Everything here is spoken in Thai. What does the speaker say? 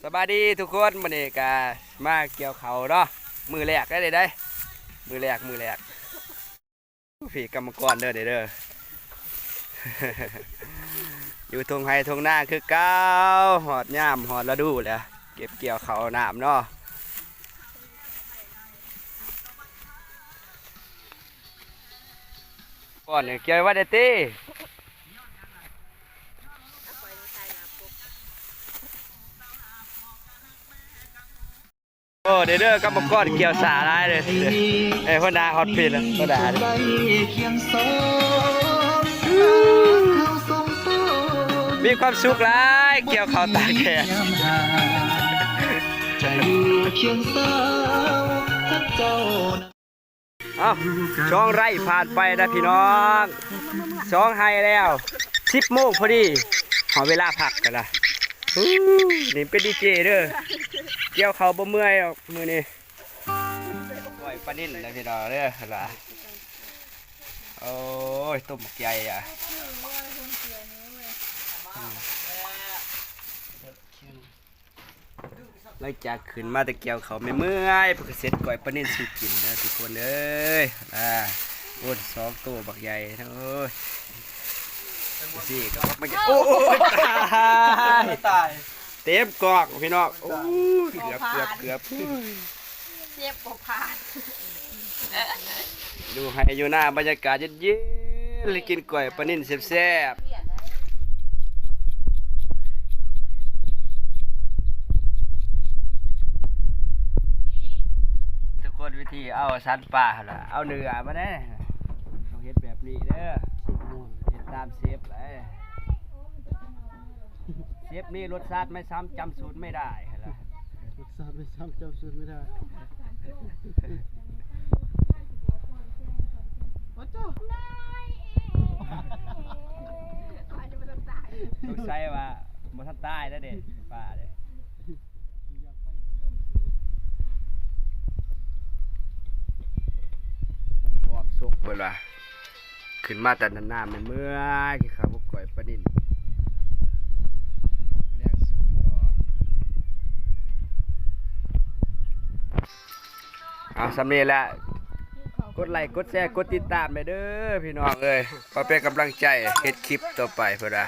สบายดีทุกคนวันนี้ก็มาเกี่ยวเขาเนาะมือแรกได้เลยได้มือแรกฝีกรรมกรเด้อเด้อ อยู่ทงไฮทงหน้าคือเก้าหอดย่ามหอดระดูแหละเก็บเกี่ยวเขาหนามเนาะก่อนเนี่ยเกี่ยวว่าเดตี้โอ้เด้อกรรมกรเกี่ยวสาได้เลยคนด่าฮอตพินแล้วคนด่ามีความสุขหลายเกี่ยวเขาตาแก่ช่องไร่ผ่านไปนะพี่น้องช่องไฮแล้ว10 โมงพอดีขอเวลาพักกันละนี่เป็นดีเจเด้อเกี่ยวเขาบ่เมื่อยหรอกมือนี้ปล่อยปลานิ่นนะพี่น้องเด้อล่ะโอ้ยต้มใหญ่อ่ะหลังจากขึ้นมาแต่เกี่ยวเขาไม่เมื่อยเพื่อเสร็จก่อยปลานิ่นสู่กินนะทุกคนเอ้ยโอ้ย2 ตัวบักใหญ่ทั้งเอ้ยสี่ก็มันจะโอ้ยตายเต็มกอกพี่น้องโอ้ยเกือบเจ็บปวดผ่านดูให้อยู่หน้าบรรยากาศเย็นๆเลยกินก๋วยปลานิ่นแซ่บๆทุกคนวิธีเอาสันป่าล่ะเอาเนื้อมาได้ต้องเฮ็ดแบบนี้เด้อเฮ็ดตามเชฟเลยเชฟนี่รสชาติไม่ซ้ำจำสูตรไม่ได้ล่ะรสชาติไม่ซ้ำจำสูตรไม่ได้ต้องใช้ว่าบ่ทันตายแล้วเด้ป่าเด้บอบสุกเบิดว่าขึ้นมาแต่นานๆมันเมื่อยที่เขาบ่ก่อยปลานิ่นแรกสูต่อเอาสำเร็จแล้วกดไลค์กดแชร์กดติดตามไปเด้อพี่น้องเอ้ยเพื่อเป็นกำลังใจเฮ็ดคลิปต่อไปเพื่อน